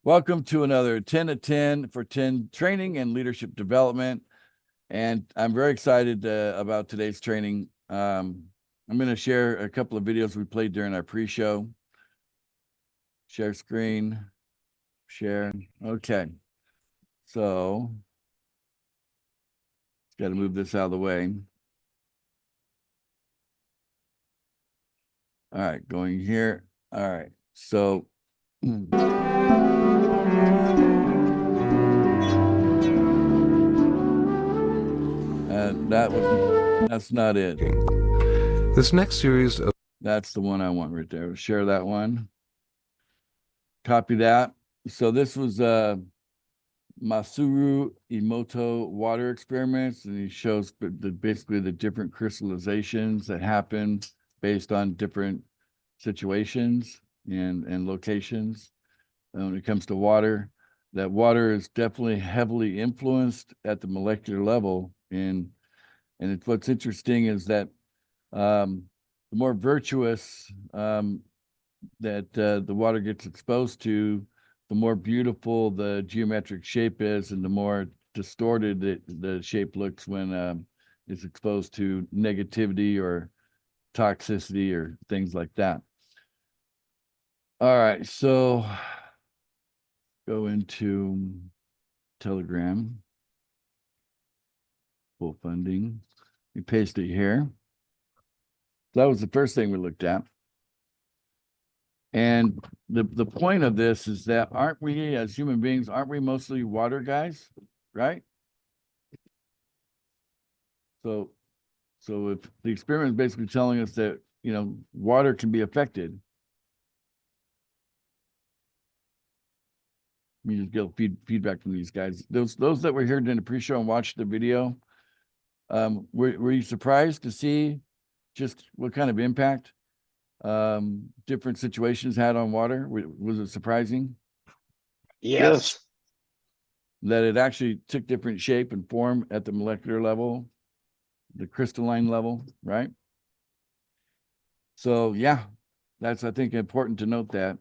Welcome to another 10 to 10 for 10 training and leadership development. And I'm very excited about today's training. I'm going to share a couple of videos we played during our pre-show. Share screen, share. Okay. So, got to move this out of the way. All right, going here. All right. So, that's not it. This next series of That's the one I want right there. Share that one. Copy that. So this was Masaru Emoto water experiments, and he shows basically the different crystallizations that happen based on different situations and locations. And when it comes to water, that water is definitely heavily influenced at the molecular level. And what's interesting is that the more virtuous that the water gets exposed to, the more beautiful the geometric shape is, and the more distorted the shape looks when it's exposed to negativity or toxicity or things like that. All right, so go into Telegram, full funding. We paste it here. That was the first thing we looked at. And the point of this is that aren't we, as human beings, aren't we mostly water guys, right? So if the experiment is basically telling us that, water can be affected. We just get feedback from these guys. Those that were here during the pre-show and watched the video, were you surprised to see just what kind of impact different situations had on water? Was it surprising? Yes. That it actually took different shape and form at the molecular level, the crystalline level, right? So yeah, that's, I think, important to note that.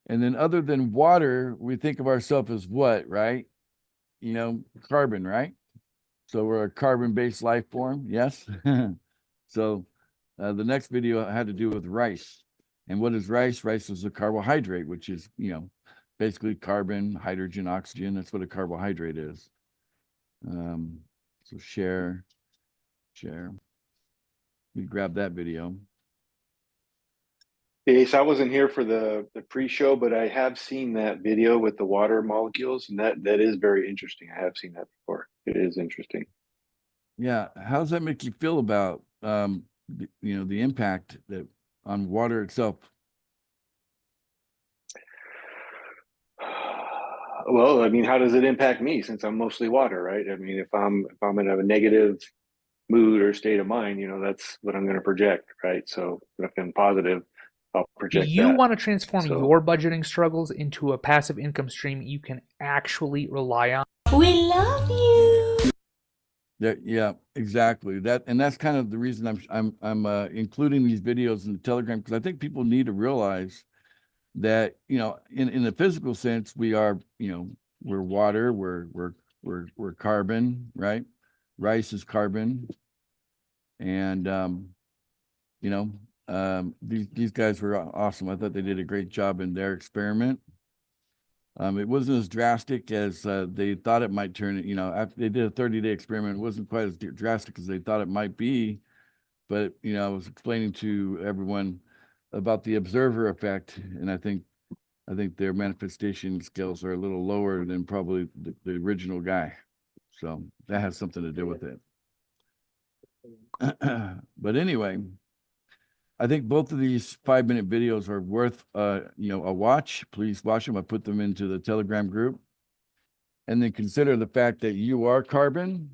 And then other than water, we think of ourselves as what, right? Carbon, right? So we're a carbon-based life form, yes? So the next video had to do with rice. And what is rice? Rice is a carbohydrate, which is, basically carbon, hydrogen, oxygen. That's what a carbohydrate is. So share. We grab that video. Ace, I wasn't here for the pre-show, but I have seen that video with the water molecules, and that is very interesting. I have seen that before. It is interesting. Yeah. How does that make you feel about, the impact that on water itself? Well, I mean, how does it impact me since I'm mostly water, right? I mean, if I'm in a negative mood or state of mind, that's what I'm going to project, right? So if I'm positive, I'll Do project you that. want to transform So- your budgeting struggles into a passive income stream you can actually rely on? We love you. Yeah, exactly. That's kind of the reason I'm including these videos in the Telegram, because I think people need to realize that, in the physical sense, we are, we're water, we're carbon, right? Rice is carbon. And these guys were awesome. I thought they did a great job in their experiment. It wasn't as drastic as they thought it might turn. After they did a 30-day experiment, it wasn't quite as drastic as they thought it might be. But I was explaining to everyone about the observer effect, and I think their manifestation skills are a little lower than probably the original guy. So that has something to do with it. But anyway, I think both of these 5-minute videos are worth a watch. Please watch them. I put them into the Telegram group. And then consider the fact that you are carbon,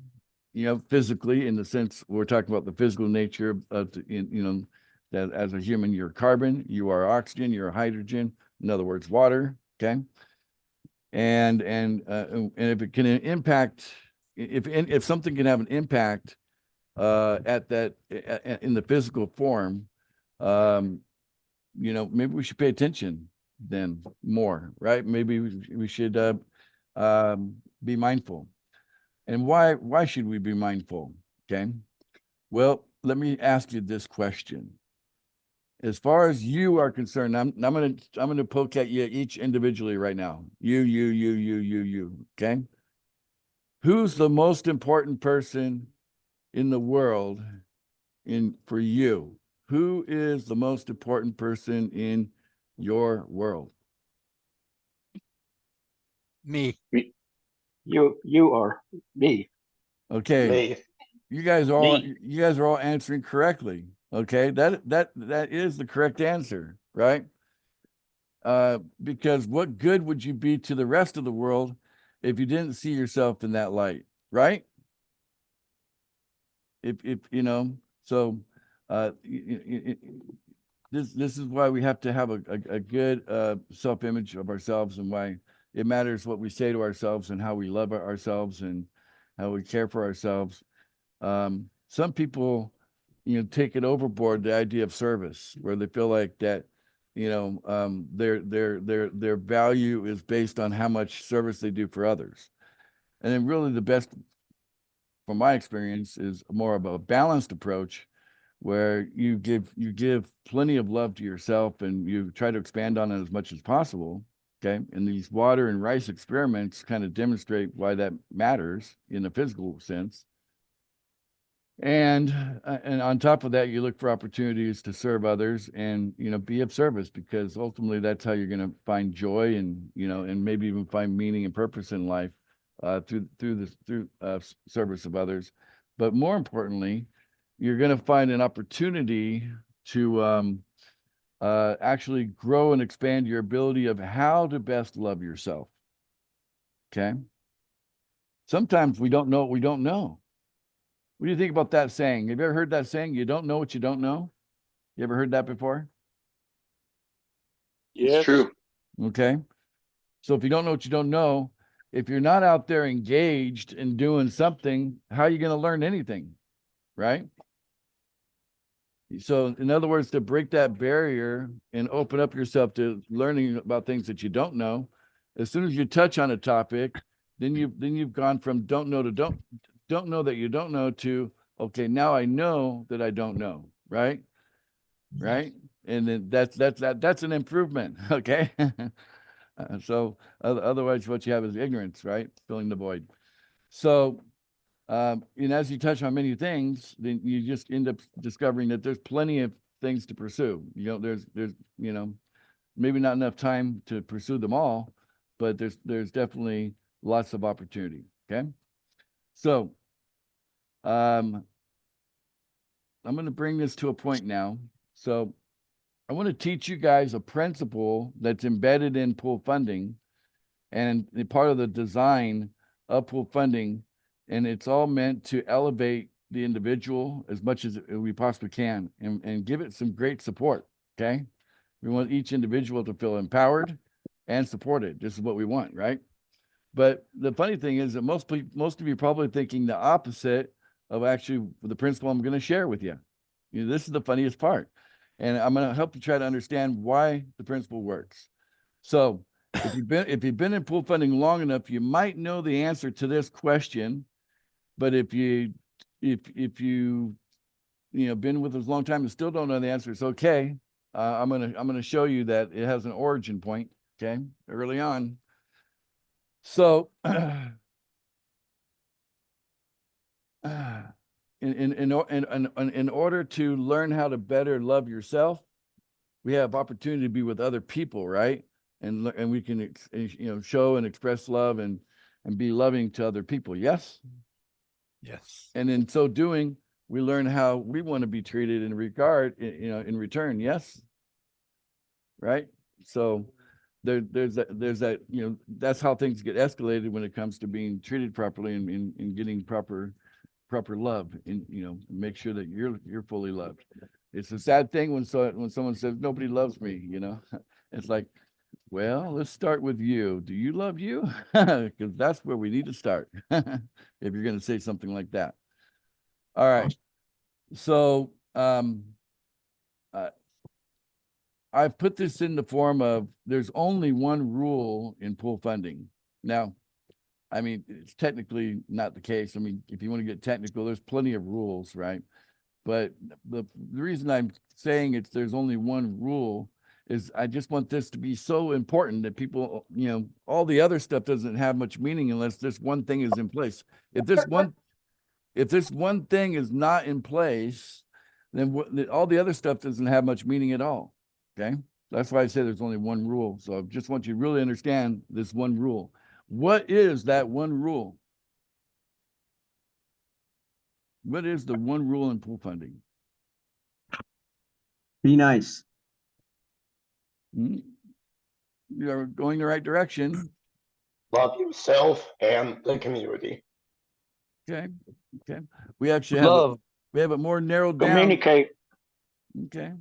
physically, in the sense we're talking about the physical nature of that as a human, you're carbon, you are oxygen, you're hydrogen, in other words, water. Okay. And if it can impact, if something can have an impact at that in the physical form, maybe we should pay attention then more, right? Maybe we should be mindful. And why should we be mindful? Okay. Well, let me ask you this question. As far as you are concerned, I'm gonna poke at you each individually right now. You. Okay. Who's the most important person in the world for you? Who is the most important person in your world? Me. Me. You are me. Okay. Me. You guys Me. are all answering correctly. Okay. That is the correct answer, right? Because what good would you be to the rest of the world if you didn't see yourself in that light, right? If you know, so this is why we have to have a good self-image of ourselves, and why it matters what we say to ourselves and how we love ourselves and how we care for ourselves. Some people, take it overboard, the idea of service, where they feel like that, their value is based on how much service they do for others. And then really the best, from my experience, is more of a balanced approach where you give plenty of love to yourself and you try to expand on it as much as possible. Okay. And these water and rice experiments kind of demonstrate why that matters in a physical sense. And on top of that, you look for opportunities to serve others and, be of service, because ultimately that's how you're going to find joy and, and maybe even find meaning and purpose in life through service of others. But more importantly, you're going to find an opportunity to actually grow and expand your ability of how to best love yourself. Okay. Sometimes we don't know what we don't know. What do you think about that saying? Have you ever heard that saying? You don't know what you don't know. You ever heard that before? It's Yes. true. Okay. So if you don't know what you don't know, if you're not out there engaged in doing something, how are you going to learn anything? Right? So in other words, to break that barrier and open up yourself to learning about things that you don't know, as soon as you touch on a topic, then you've gone from don't know to don't know that you don't know to, okay, now I know that I don't know, right? Right. And then that's an improvement. Okay. So otherwise what you have is ignorance, right? Filling the void. So and as you touch on many things, then you just end up discovering that there's plenty of things to pursue. There's maybe not enough time to pursue them all, but there's definitely lots of opportunity. Okay. So I'm going to bring this to a point now. So I want to teach you guys a principle that's embedded in pool funding and part of the design of pool funding. And it's all meant to elevate the individual as much as we possibly can and give it some great support. Okay. We want each individual to feel empowered and supported. This is what we want, right? But the funny thing is that most of you are probably thinking the opposite of actually the principle I'm going to share with you. This is the funniest part. And I'm going to help you try to understand why the principle works. So if you've been in pool funding long enough, you might know the answer to this question. But if you been with us a long time and still don't know the answer, it's okay. I'm gonna show you that it has an origin point. Okay, early on. So in order to learn how to better love yourself, we have opportunity to be with other people, right? And we can show and express love and be loving to other people. Yes. Yes. And in so doing, we learn how we want to be treated in in return. Yes. Right. So there's that, that's how things get escalated when it comes to being treated properly and getting proper love, and make sure that you're fully loved. It's a sad thing when someone says nobody loves me, it's like, well, let's start with you. Do you love you? Because that's where we need to start if you're going to say something like that. All right. So I put this in the form of, there's only one rule in pool funding. Now, I mean, it's technically not the case. I mean, if you want to get technical, there's plenty of rules, right? But the reason I'm saying there's only one rule is I just want this to be so important that people, all the other stuff doesn't have much meaning unless this one thing is in place. If this one thing is not in place, then all the other stuff doesn't have much meaning at all. Okay. That's why I say there's only one rule. So I just want you to really understand this one rule. What is that one rule? What is the one rule in pool funding? Be nice. You are going the right direction. Love yourself and the community. Okay. Okay. We actually have Love. we have it more narrowed down. Communicate. Okay.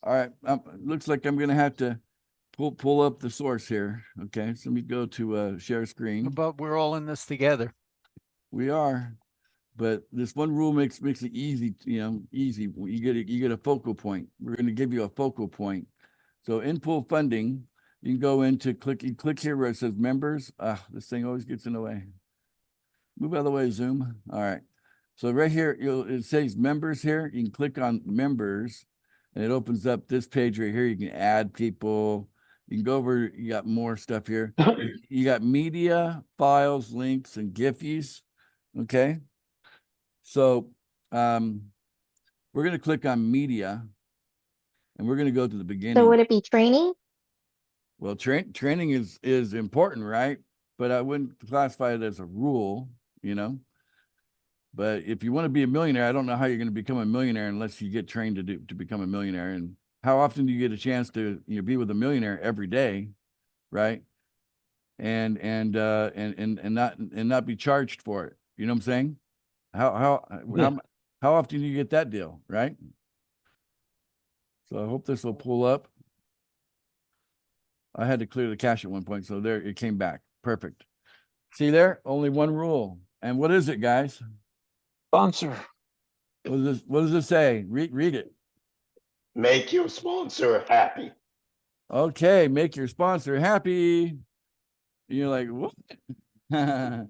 All right. Looks like I'm going to have to pull up the source here. Okay. So let me go to share screen. But we're all in this together. We are, but this one rule makes it easy. Easy. You get a focal point. We're going to give you a focal point. So in pool funding, you can go into click here where it says members. This thing always gets in the way. Move out of the way, Zoom. All right. So right here, it says members here. You can click on members and it opens up this page right here. You can add people. You can go over, you got more stuff here. You got media, files, links, and Giphies. Okay. So we're going to click on media and we're going to go to the beginning. So would it be training? Well, training is important, right? But I wouldn't classify it as a rule, But if you want to be a millionaire, I don't know how you're going to become a millionaire unless you get trained to become a millionaire. And how often do you get a chance to be with a millionaire every day, right? And not be charged for it. You know what I'm saying? How often do you get that deal, right? So I hope this will pull up. I had to clear the cache at one point, so there it came back. Perfect. See there? Only one rule. And what is it, guys? Sponsor. What does it say? Read it. Make your sponsor happy. Okay, make your sponsor happy. And you're like, what? We're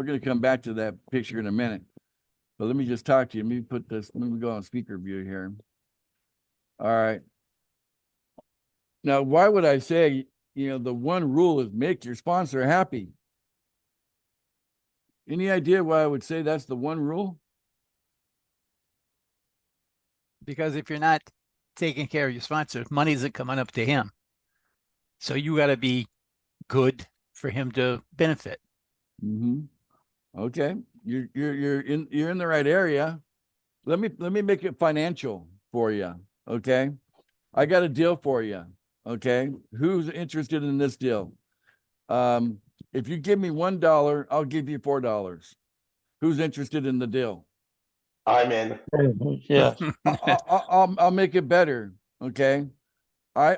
going to come back to that picture in a minute. But let me just talk to you. Let me go on speaker view here. All right. Now, why would I say, the one rule is make your sponsor happy? Any idea why I would say that's the one rule? Because if you're not taking care of your sponsor, money isn't coming up to him. So you got to be good for him to benefit. Mm-hmm. Okay. You're in the right area. Let me make it financial for you. Okay. I got a deal for you. Okay. Who's interested in this deal? If you give me $1, I'll give you $4. Who's interested in the deal? I'm in. Yeah. I'll make it better. Okay. You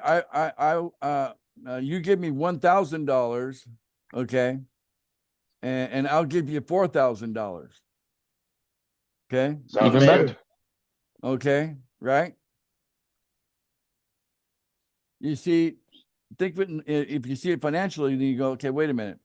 give me $1,000. Okay. And I'll give you $4,000. Okay. Sounds Even better. good. Okay. Right. You see, think of it, if you see it financially, then you go, okay, wait a minute.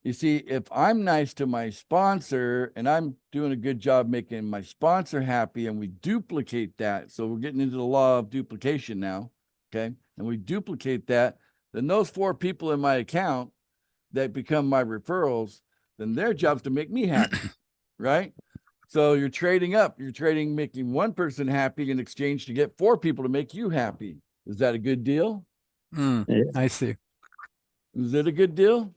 You see, if I'm nice to my sponsor and I'm doing a good job making my sponsor happy and we duplicate that. So we're getting into the law of duplication now. Okay. And we duplicate that, then those 4 people in my account that become my referrals, then their job's to make me happy. Right. So you're trading up, making one person happy in exchange to get 4 people to make you happy. Is that a good deal? I see. Is it a good deal?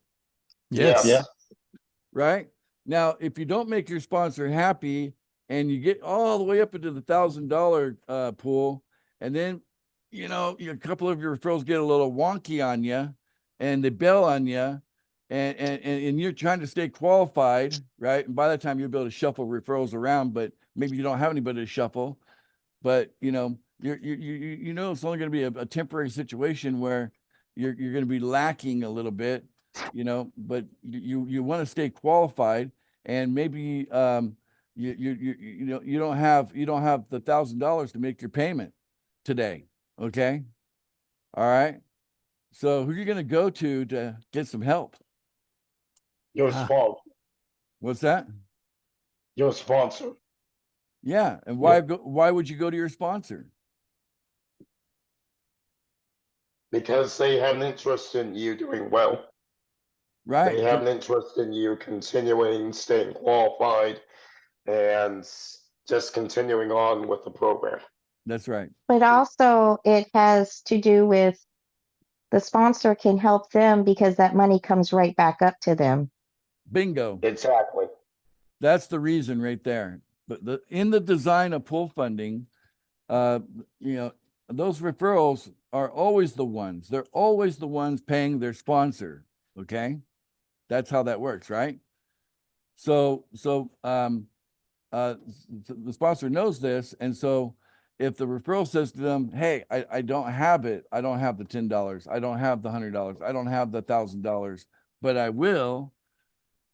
Yes. Yeah. Right. Now, if you don't make your sponsor happy and you get all the way up into the $1,000 pool, and then, a couple of your referrals get a little wonky on you and they bail on you and you're trying to stay qualified, right? And by the time you'll be able to shuffle referrals around, but maybe you don't have anybody to shuffle, but it's only going to be a temporary situation where you're going to be lacking a little bit, but you want to stay qualified, and maybe you don't have the $1,000 to make your payment today. Okay. All right. So who are you going to go to get some help? Your Ah. sponsor. What's that? Your sponsor. Yeah. And Yeah. why would you go to your sponsor? Because they have an interest in you doing well. Right. They have an interest in you continuing, staying qualified, and just continuing on with the program. That's right. But also, it has to do with the sponsor can help them because that money comes right back up to them. Bingo. Exactly. That's the reason right there. But in the design of pool funding, you know, those referrals are always the ones. They're always the ones paying their sponsor. Okay, that's how that works, right? So the sponsor knows this, and so if the referral says to them, "Hey, I don't have it. I don't have the $10. I don't have the $100. I don't have the $1,000, but I will."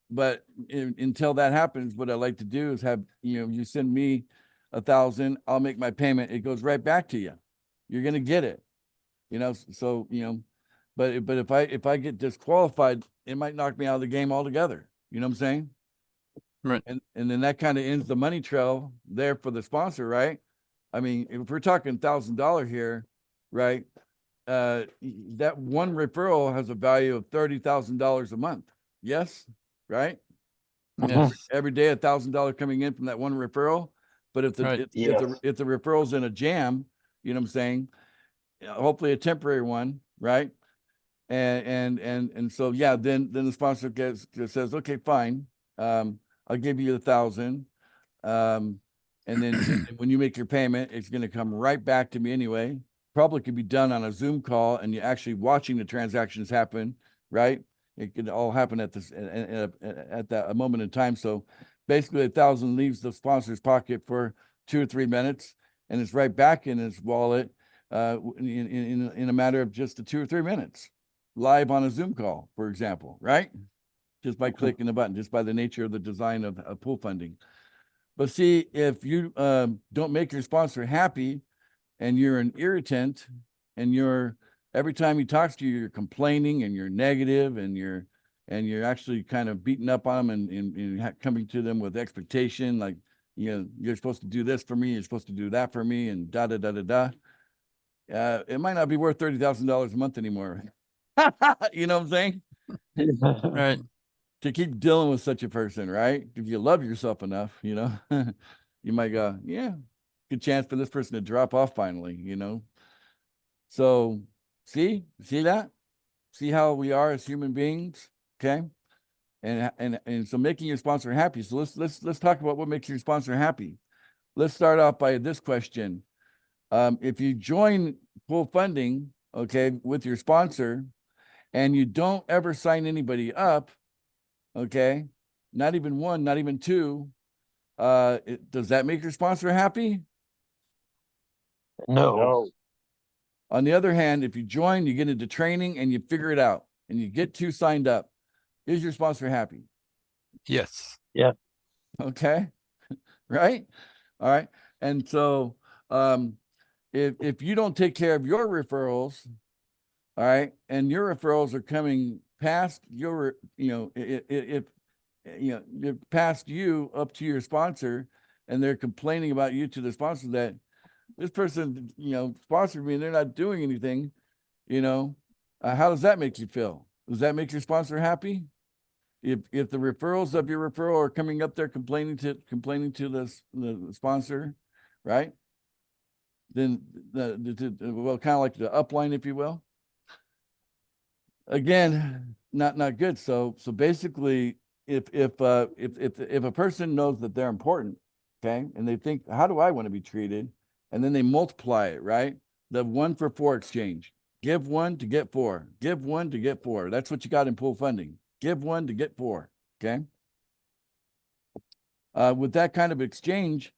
But until that happens, what I like to do is have, you send me 1,000, I'll make my payment. It goes right back to you. You're going to get it, so, but if I get disqualified, it might knock me out of the game altogether. You know what I'm saying? Right. And then that kind of ends the money trail there for the sponsor, right? I mean, if we're talking $1,000 here, right? That one referral has a value of $30,000 a month. Yes. Right. Yes. Every day, $1,000 coming in from that one referral. But if the Right. if the referral's in a jam, you know what I'm saying? Hopefully a temporary one, right? And so yeah, then the sponsor says, okay, fine, I'll give you 1,000, and then when you make your payment, it's going to come right back to me anyway. Probably could be done on a Zoom call, and you're actually watching the transactions happen, right? It could all happen at this at that a moment in time. So basically, 1,000 leaves the sponsor's pocket for 2 or 3 minutes, and it's right back in his wallet in a matter of just 2 or 3 minutes, live on a Zoom call, for example, right? Just by clicking the button, just by the nature of the design of pool funding. But see, if you don't make your sponsor happy, and you're an irritant, and every time he talks to you, you're complaining and you're negative, and you're actually kind of beating up on them and coming to them with expectation, like, you're supposed to do this for me, you're supposed to do that for me, and da da da da da. It might not be worth $30,000 a month anymore. You know what I'm saying? Right. To keep dealing with such a person, right? If you love yourself enough, you might go, yeah, good chance for this person to drop off finally, So see that? See how we are as human beings, okay? And so making your sponsor happy. So let's talk about what makes your sponsor happy. Let's start off by this question. If you join pool funding, okay, with your sponsor, and you don't ever sign anybody up, okay, not even one, not even two, does that make your sponsor happy? No. On the other hand, if you join, you get into training and you figure it out and you get 2 signed up, is your sponsor happy? Yes. Okay. Right. All right. And so if you don't take care of your referrals, all right, and your referrals are coming past your, if they're past you up to your sponsor, and they're complaining about you to the sponsor that this person, sponsored me and they're not doing anything, how does that make you feel? Does that make your sponsor happy? If the referrals of your referral are coming up there complaining to the sponsor, right? Then well, kind of like the upline, if you will. Again, not good. So basically, if a person knows that they're important, okay, and they think, how do I want to be treated? And then they multiply it, right? The 1 for 4 exchange. Give 1 to get 4. Give 1 to get 4. That's what you got in pool funding. Give 1 to get 4. Okay. With that kind of exchange,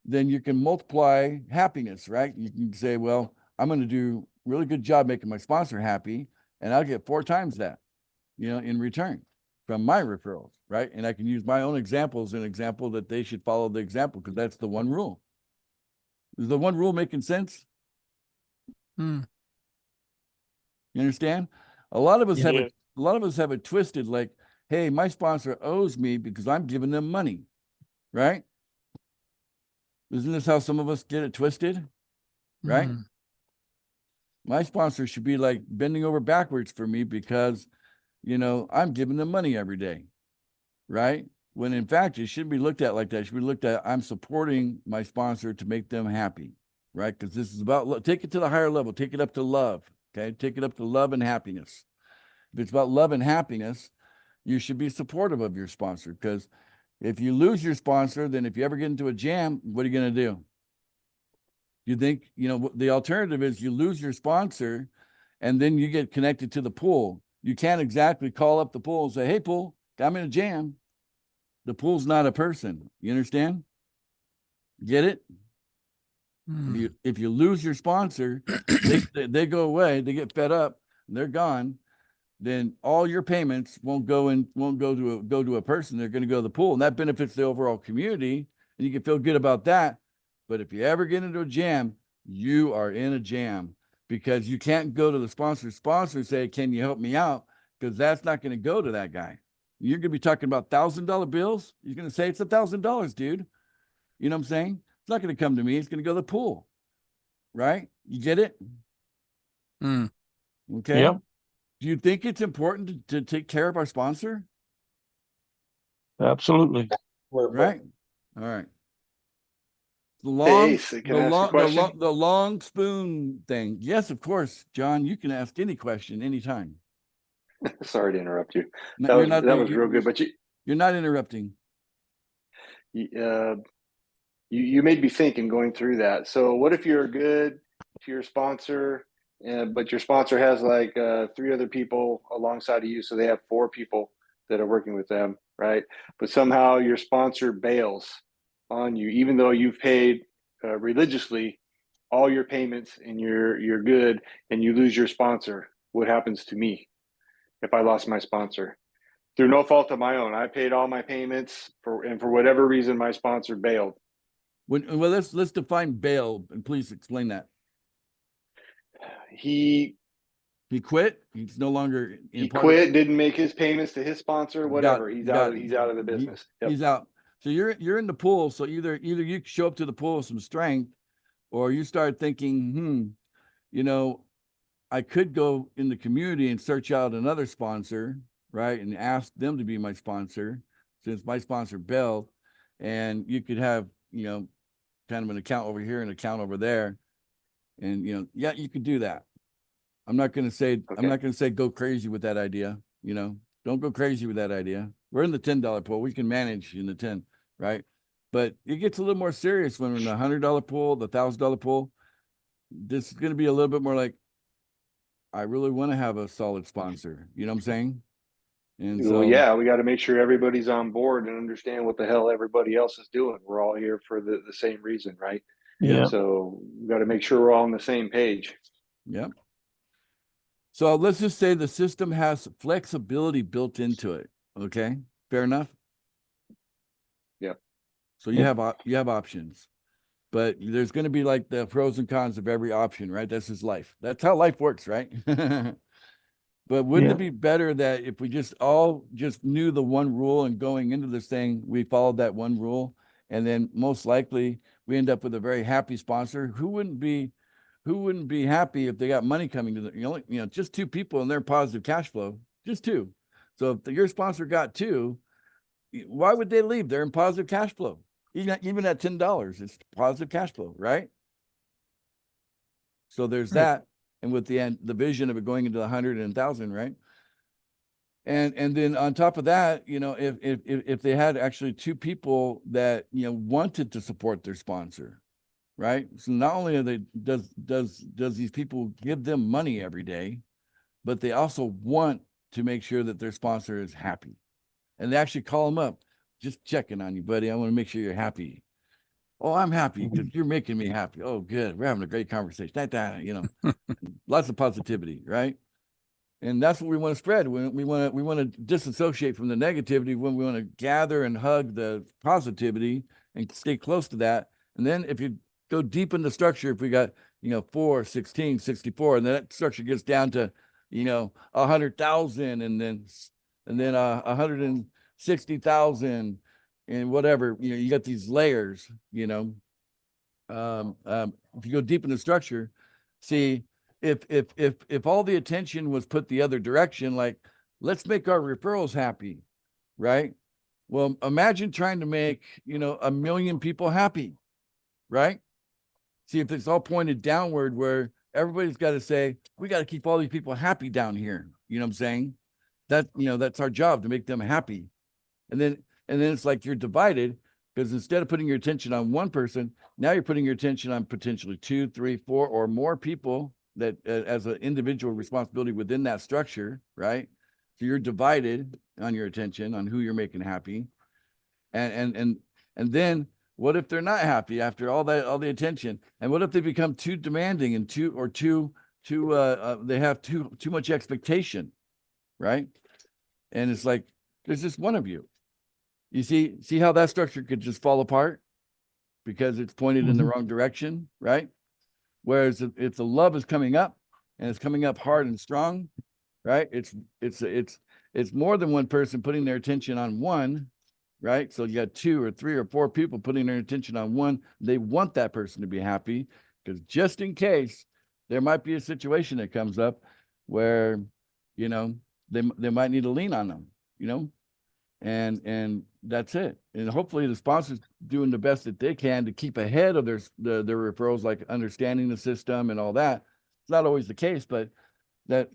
then you can multiply happiness, right? You can say, well, I'm going to do a really good job making my sponsor happy, and I'll get 4 times that, in return from my referrals, right? And I can use my own example as an example that they should follow the example, because that's the one rule. Is the one rule making sense? You understand? A lot of us have Yeah. it. A lot of us have it twisted. Like, hey, my sponsor owes me because I'm giving them money, right? Isn't this how some of us get it twisted? Right? Mm. My sponsor should be like bending over backwards for me because, I'm giving them money every day, right? When in fact, it shouldn't be looked at like that. It should be looked at, I'm supporting my sponsor to make them happy, right? Because this is about, take it to the higher level, take it up to love, okay? Take it up to love and happiness. If it's about love and happiness, you should be supportive of your sponsor, because if you lose your sponsor, then if you ever get into a jam, what are you going to do? You think, the alternative is you lose your sponsor and then you get connected to the pool. You can't exactly call up the pool and say, hey, pool, I'm in a jam. The pool's not a person. You understand? Get it? Mm. If you lose your sponsor, they go away, they get fed up, they're gone, then all your payments won't go to a person. They're going to go to the pool, and that benefits the overall community, and you can feel good about that. But if you ever get into a jam, you are in a jam, because you can't go to the sponsor and say, can you help me out? Because that's not going to go to that guy. You're going to be talking about $1,000 bills. He's going to say, it's $1,000, dude. You know what I'm saying? It's not going to come to me. It's going to go to the pool. Right? You get it? Mm. Okay. Yep. Do you think it's important to take care of our sponsor? Absolutely. Right? All right. The Hey, Ace, can I ask a question? the long spoon thing. Yes, of course, John. You can ask any question anytime. Sorry to interrupt you. No, That was real good. But you're not interrupting. you you made me think in going through that. So what if you're good to your sponsor, but your sponsor has like 3 other people alongside of you, so they have 4 people that are working with them, right? But somehow your sponsor bails on you, even though you've paid religiously all your payments and you're good, and you lose your sponsor. What happens to me if I lost my sponsor? Through no fault of my own, I paid all my payments and for whatever reason, my sponsor bailed. Well, let's define bail, and please explain that. He quit. He's no longer he quit, didn't make his payments to his sponsor, Got whatever. it, He's got out. it. He's out of the business. Yep. He's out. So you're in the pool. So either you show up to the pool with some strength, or you start thinking, I could go in the community and search out another sponsor, right, and ask them to be my sponsor, since my sponsor bailed, and you could have kind of an account over here and an account over there, and yeah, you could do that. I'm not going to say go crazy with that idea. Don't go crazy with that idea. We're in the $10 pool. We can manage in the 10, right? But it gets a little more serious when we're in the $100 pool, the $1,000 pool. This is going to be a little bit more like, I really want to have a solid sponsor. You know what I'm saying? And Well, so, yeah, we got to make sure everybody's on board and understand what the hell everybody else is doing. We're all here for the same reason, right? Yeah. So we got to make sure we're all on the same page. yeah. So let's just say the system has flexibility built into it. Okay, fair enough. Yep. So you have options, but there's going to be like the pros and cons of every option, right? That's just life. That's how life works, right? But wouldn't it be better that if we all knew the one rule, and going into this thing, we followed that one rule, and then most likely we end up with a very happy sponsor? Who wouldn't be happy if they got money coming to them? Just 2 people and they're positive cash flow, just 2. So if your sponsor got 2, why would they leave? They're in positive cash flow. Even at $10, it's positive cash flow, right? So there's Right. that. And with the vision of it going into 100 and 1,000, right? And then on top of that, if they had actually 2 people that wanted to support their sponsor, right? So not only are they does these people give them money every day, but they also want to make sure that their sponsor is happy, and they actually call them up, just checking on you, buddy. I want to make sure you're happy. Oh, I'm happy because you're making me happy. Oh, good. We're having a great conversation. Lots of positivity, right? And that's what we want to spread. We want to disassociate from the negativity, when we want to gather and hug the positivity and stay close to that. And then if you go deep in the structure, if we got 4, 16, 64, and that structure gets down to 100,000 and then 160,000 and whatever, you got these layers, if you go deep in the structure, see if all the attention was put the other direction, like let's make our referrals happy, right? Well, imagine trying to make, 1 million people happy, right? See, if it's all pointed downward where everybody's got to say, we got to keep all these people happy down here. You know what I'm saying? That's our job, to make them happy. And then it's like you're divided, because instead of putting your attention on one person, now you're putting your attention on potentially 2, 3, 4 or more people that as an individual responsibility within that structure, right? So you're divided on your attention on who you're making happy. And then what if they're not happy after all the attention? And what if they become too demanding and they have too much expectation, right? And it's like, there's just one of you. You see how that structure could just fall apart because it's pointed in the wrong direction, right? Whereas if the love is coming up and it's coming up hard and strong, right? It's more than one person putting their attention on one, right? So you got 2 or 3 or 4 people putting their attention on one. They want that person to be happy, because just in case there might be a situation that comes up where, they might need to lean on them, and that's it. And hopefully the sponsor's doing the best that they can to keep ahead of their referrals, like understanding the system and all that. It's not always the case, but that,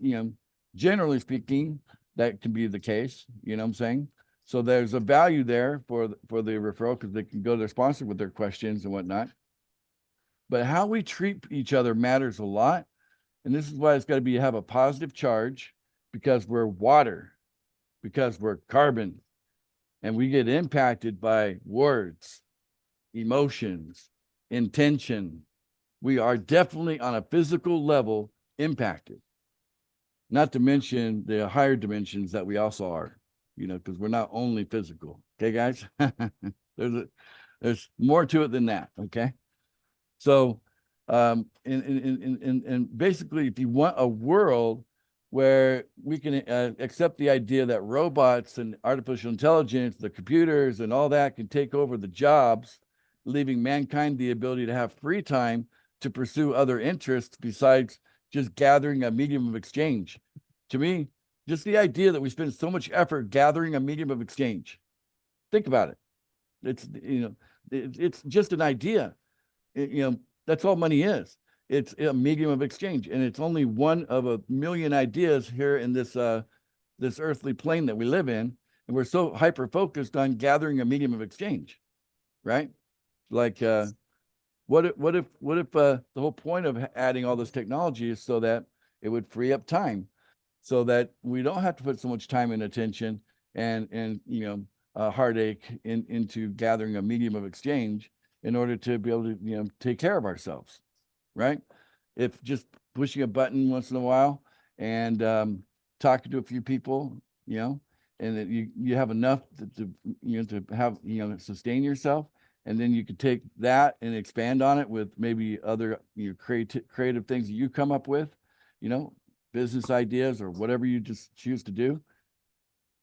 generally speaking, that can be the case. You know what I'm saying? So there's a value there for the referral, because they can go to their sponsor with their questions and whatnot. But how we treat each other matters a lot. And this is why it's got to have a positive charge, because we're water, because we're carbon, and we get impacted by words, emotions, intention. We are definitely on a physical level impacted, not to mention the higher dimensions that we also are, because we're not only physical. Okay, guys? There's more to it than that. Okay. So, and basically, if you want a world where we can accept the idea that robots and artificial intelligence, the computers and all that can take over the jobs, leaving mankind the ability to have free time to pursue other interests besides just gathering a medium of exchange. To me, just the idea that we spend so much effort gathering a medium of exchange. Think about it. It's just an idea. That's all money is. It's a medium of exchange, and it's only one of a million ideas here in this earthly plane that we live in, and we're so hyper focused on gathering a medium of exchange, right? Like, what if the whole point of adding all this technology is so that it would free up time, so that we don't have to put so much time and attention and heartache into gathering a medium of exchange in order to be able to take care of ourselves, right? If just pushing a button once in a while and talking to a few people, and that you have enough to have sustain yourself, and then you could take that and expand on it with maybe other creative things that you come up with, business ideas or whatever you just choose to do.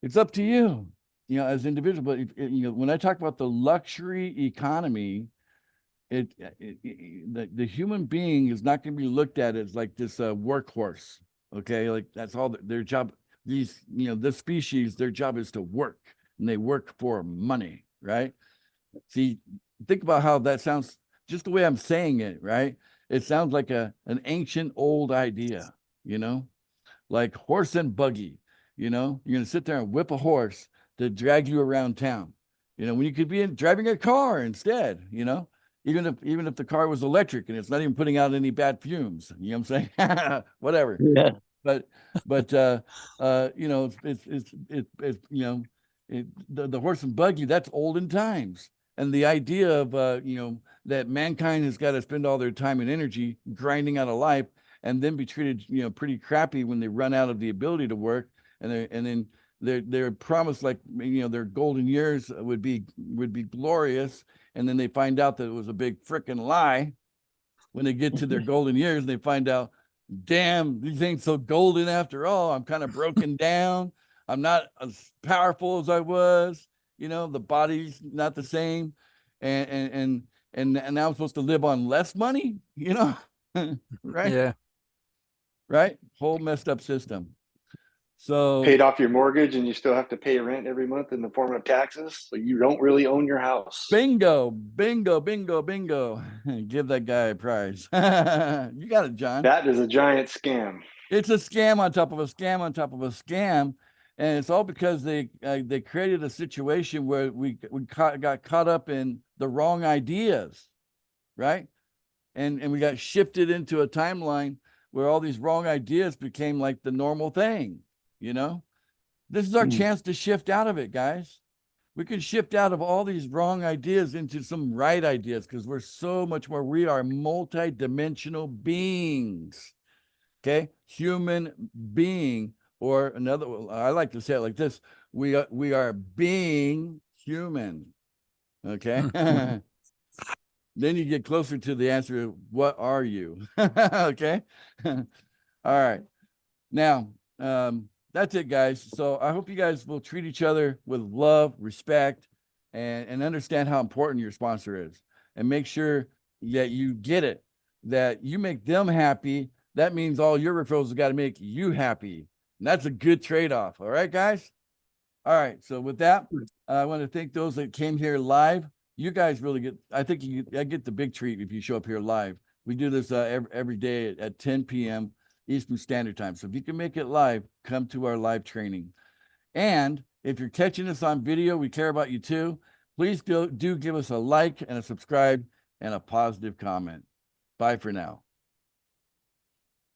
It's up to you, as an individual. But when I talk about the luxury economy, the human being is not going to be looked at as like this workhorse. Okay, like that's all their job. These, this species, their job is to work, and they work for money, right? See, think about how that sounds. Just the way I'm saying it, right? It sounds like an ancient old idea, like horse and buggy. You're going to sit there and whip a horse to drag you around town. When you could be driving a car instead. Even if the car was electric and it's not even putting out any bad fumes, you know what I'm saying? Whatever. Yeah. But the horse and buggy, that's olden times. And the idea of that mankind has got to spend all their time and energy grinding out a life and then be treated pretty crappy when they run out of the ability to work, and then they're promised like their golden years would be glorious, and then they find out that it was a big frickin' lie when they get to their golden years, and they find out damn, these ain't so golden after all. I'm kind of broken down. I'm not as powerful as I was. The body's not the same. And now I'm supposed to live on less money, right? Yeah. Right? Whole messed up system. So Paid off your mortgage and you still have to pay rent every month in the form of taxes. So you don't really own your house. bingo, bingo, bingo, bingo. Give that guy a prize. You got it, John. That is a giant scam. It's a scam on top of a scam on top of a scam, and it's all because they created a situation where we got caught up in the wrong ideas, right? And we got shifted into a timeline where all these wrong ideas became like the normal thing. This is our chance to shift out of it, guys. We can shift out of all these wrong ideas into some right ideas because we're so much more. We are multi-dimensional beings. Okay, human being, or another, I like to say it like this: we are being human. Okay, then you get closer to the answer: what are you? Okay, all right. Now, that's it, guys. So I hope you guys will treat each other with love, respect, and understand how important your sponsor is, and make sure that you get it, that you make them happy. That means all your referrals have got to make you happy. And that's a good trade-off. All right, guys? All right. So with that, I want to thank those that came here live. You guys really get, I think I get the big treat if you show up here live. We do this every day at 10 p.m. Eastern Standard Time. So if you can make it live, come to our live training. And if you're catching us on video, we care about you too. Please do give us a like and a subscribe and a positive comment. Bye for now.